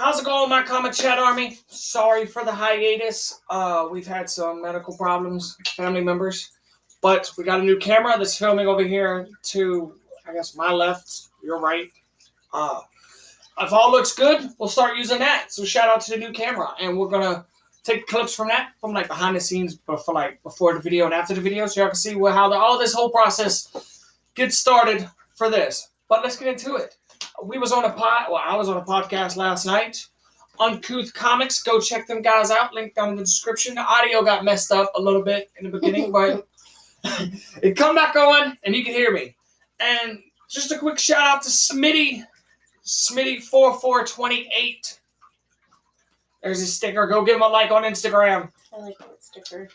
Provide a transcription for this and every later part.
How's it going, my Comic Chat Army? Sorry for the hiatus. We've had some medical problems, family members, but we got a new camera that's filming over here to, I guess, my left, your right. If all looks good, we'll start using that. So shout out to the new camera, and we're gonna take clips from that, from like behind the scenes, before the video and after the video, so y'all can see how all this whole process gets started for this. But let's get into it. I was on a podcast last night. Uncouth Comics, go check them guys out. Link down in the description. The audio got messed up a little bit in the beginning, but it come back on and you can hear me. And just a quick shout out to Smitty4428. There's his sticker. Go give him a like on Instagram. I like that sticker.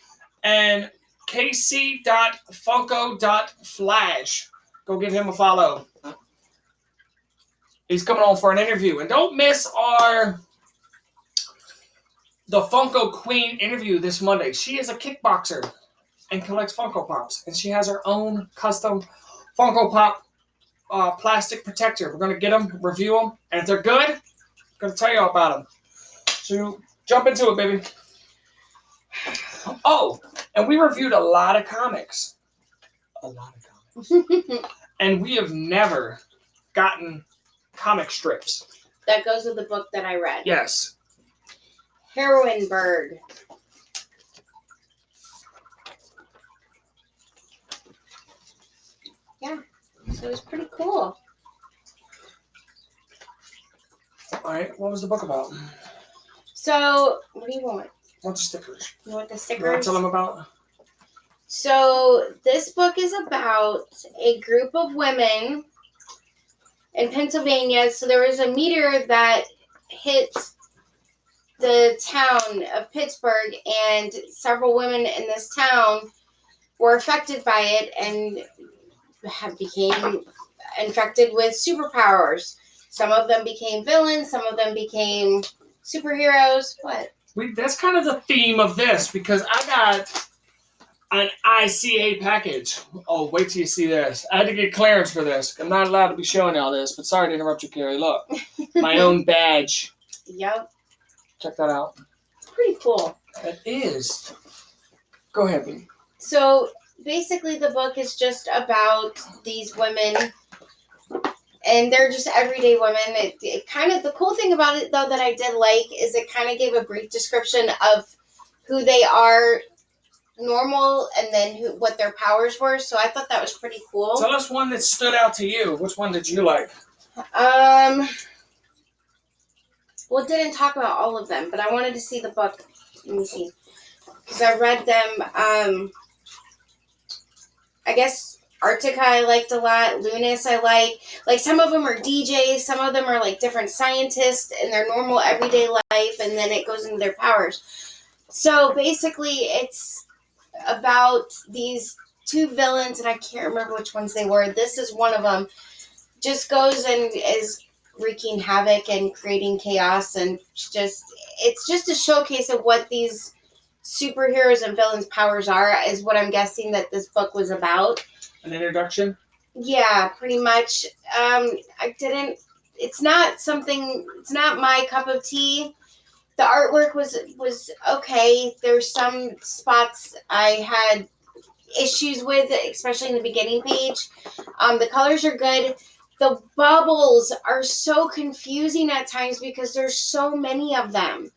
And kc.funko.flash. Go give him a follow. He's coming on for an interview. And don't miss the Funko Queen interview this Monday. She is a kickboxer and collects Funko Pops. And she has her own custom Funko Pop plastic protector. We're going to get them, review them. And if they're good, I'm going to tell you all about them. So jump into it, baby. Oh, and we reviewed a lot of comics. And we have never gotten comic strips. That goes with the book that I read. Yes. Heroineburgh. Yeah, so it was pretty cool. All right, what was the book about? So, what do you want? What's the stickers? You want the You stickers? want to tell them about? So, this book is about a group of women in Pennsylvania. So, there was a meteor that hit the town of Pittsburgh, and several women in this town were affected by it and became infected with superpowers. Some of them became villains, some of them became superheroes. What? That's kind of the theme of this, because I got an ICA package. Oh, wait till you see this. I had to get clearance for this. I'm not allowed to be showing all this, but sorry to interrupt you, Carrie. Look, my own badge. Yep. Check that out. Pretty cool. It is. Go ahead, baby. So, basically, the book is just about these women, and they're just everyday women. It kind of, the cool thing about it, though, that I did like, is it kind of gave a brief description of who they are normal, and then what their powers were. So I thought that was pretty cool. Tell us one that stood out to you. Which one did you like? Well, it didn't talk about all of them, but I wanted to see the book. Let me see. Because I read them, I guess Arctica I liked a lot. Lunas I like. Like, some of them are DJs. Some of them are, like, different scientists in their normal everyday life, and then it goes into their powers. So, basically, it's about these two villains, and I can't remember which ones they were. This is one of them. Just goes and is wreaking havoc and creating chaos, and it's just a showcase of what these superheroes and villains' powers are, is what I'm guessing that this book was about. An introduction? Yeah, pretty much. It's not my cup of tea. The artwork was okay. There's some spots I had issues with, especially in the beginning page. The colors are good. The bubbles are so confusing at times because there's so many of them.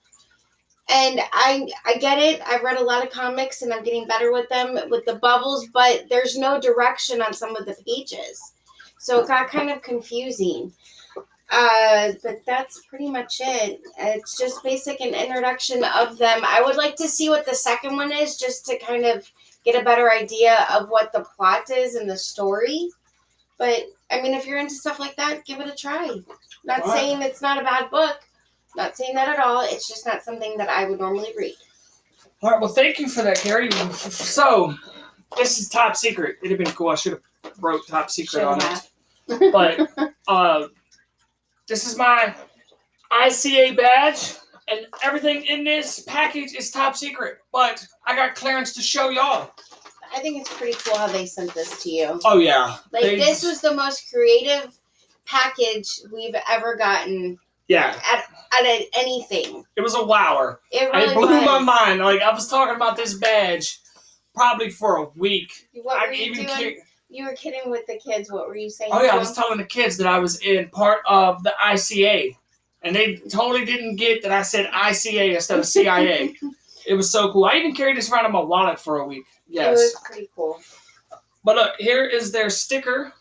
And I get it. I've read a lot of comics and I'm getting better with them, with the bubbles, but there's no direction on some of the pages. So it got kind of confusing. But that's pretty much it. It's just basic an introduction of them. I would like to see what the second one is, just to kind of get a better idea of what the plot is and the story. But, I mean, if you're into stuff like that, give it a try. Not saying it's not a bad book. Not saying that at all. It's just not something that I would normally read. All right, well, thank you for that, Carrie. So, this is top secret. It'd have been cool. I should have wrote top secret on it. But, this is my ICA badge, and everything in this package is top secret. But I got clearance to show y'all. I think it's pretty cool how they sent this to you. Oh, yeah. This was the most creative package we've ever gotten Yeah. At anything. It was a wower. It really It blew my was. mind. Like, I was talking about this badge probably for a week. What were you doing? You were kidding with the kids. What were you saying? Oh, yeah, I was telling the kids that I was in part of the ICA. And they totally didn't get that I said ICA instead of CIA. It was so cool. I even carried this around in my wallet for a week. Yes. It was pretty cool. But look, here is their sticker.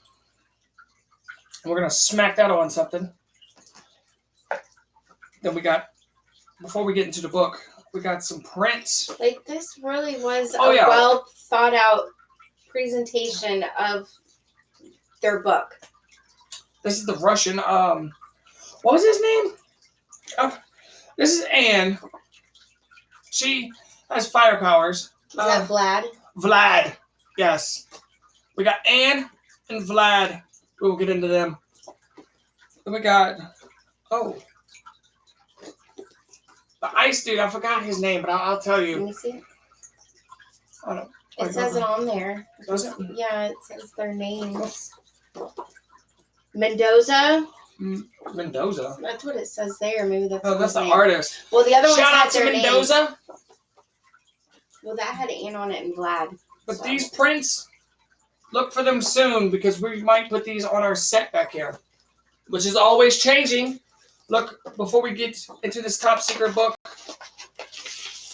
We're going to smack that on something. Then we got, before we get into the book, we got some prints. Like, this really was a well thought out presentation of their book. This is the Russian, what was his name? Oh, this is Anne. She has fire powers. Is that Vlad? Vlad, yes. We got Anne and Vlad. We'll get into them. Then we got, the ice dude. I forgot his name, but I'll tell you. Let me see. It says it on there. Does it? Yeah, it says their names. Mendoza. Mendoza. That's what it says there. Maybe that's. Oh, that's the name. artist. Well, the other one Shout out had to their Mendoza. Name. Well, that had Ann on it and Vlad. But these prints, look for them soon because we might put these on our set back here, which is always changing. Look, before we get into this top secret book,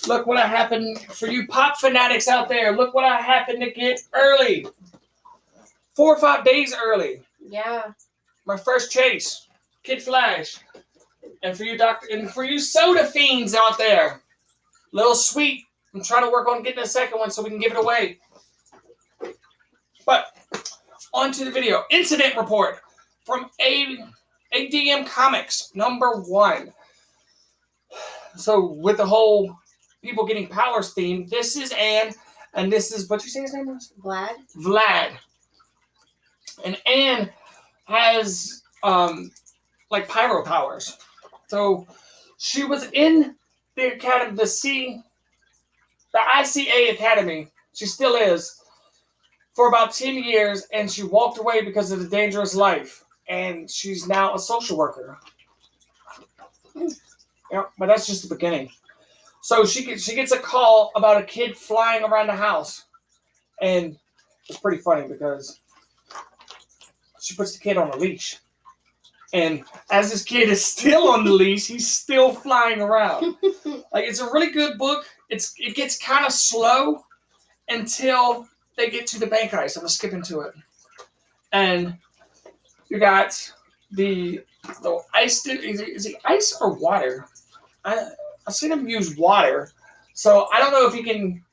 look what I happened for you pop fanatics out there. Look what I happened to get early. 4 or 5 days early. Yeah. My first chase, Kid Flash. And for you soda fiends out there, Little Sweet. I'm trying to work on getting a second one so we can give it away. But on to the video. Incident report from ADM Comics #1. So with the whole people getting powers theme, this is Anne, and this is, what you say his name was? Vlad. Vlad. And Anne has like pyro powers. So she was in the academy, the ICA Academy. She still is. For about 10 years, and she walked away because of the dangerous life. And she's now a social worker. Yeah, but that's just the beginning. So she gets a call about a kid flying around the house. And it's pretty funny because she puts the kid on a leash. And as this kid is still on the leash, he's still flying around. Like, it's a really good book. It gets kind of slow until they get to the bank heist. I'm going to skip into it. And you got the ice. Is it ice or water? I've seen him use water. So I don't know if he can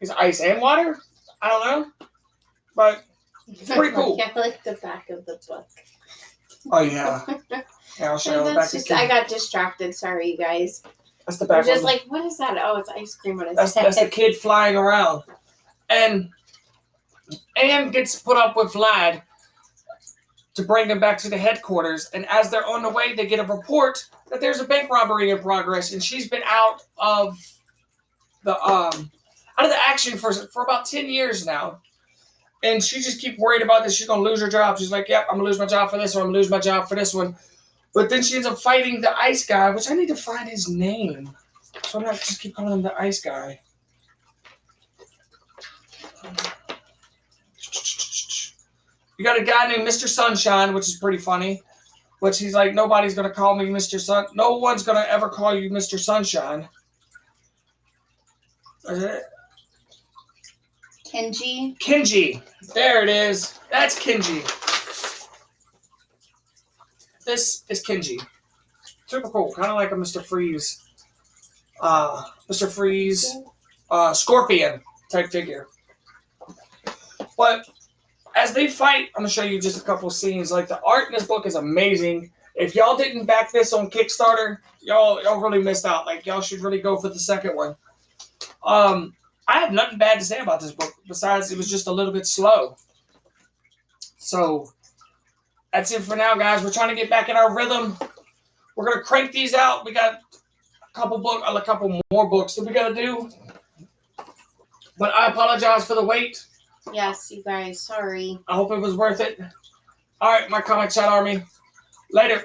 use ice and water. I don't know. But it's pretty cool. I like the back of the book. Oh, yeah. Yeah, I'll show you the back. I got distracted. Sorry, you guys. That's the back. I'm just like, what is that? Oh, it's ice cream on his head. That's the kid flying around. And Anne gets put up with Vlad to bring them back to the headquarters. And as they're on the way, they get a report that there's a bank robbery in progress. And she's been out of the action for about 10 years now. And she just keeps worried about this. She's going to lose her job. She's like, yep, I'm going to lose my job for this one. I'm going to lose my job for this one. But then she ends up fighting the ice guy, which I need to find his name. So I'm not just keep calling him the ice guy. You got a guy named Mr. Sunshine, which is pretty funny. Which he's like, nobody's going to call me Mr. Sun. No one's going to ever call you Mr. Sunshine. Is it? Kenji. There it is. That's Kenji. This is Kenji. Super cool. Kind of like a Mr. Freeze. Mr. Freeze. Scorpion type figure. But as they fight, I'm going to show you just a couple scenes. Like, the art in this book is amazing. If y'all didn't back this on Kickstarter, y'all really missed out. Like, y'all should really go for the second one. I have nothing bad to say about this book, besides it was just a little bit slow. So, that's it for now, guys. We're trying to get back in our rhythm. We're going to crank these out. We got a couple more books that we got to do. But I apologize for the wait. Yes, you guys. Sorry. I hope it was worth it. All right, my Comic Chat Army. Later.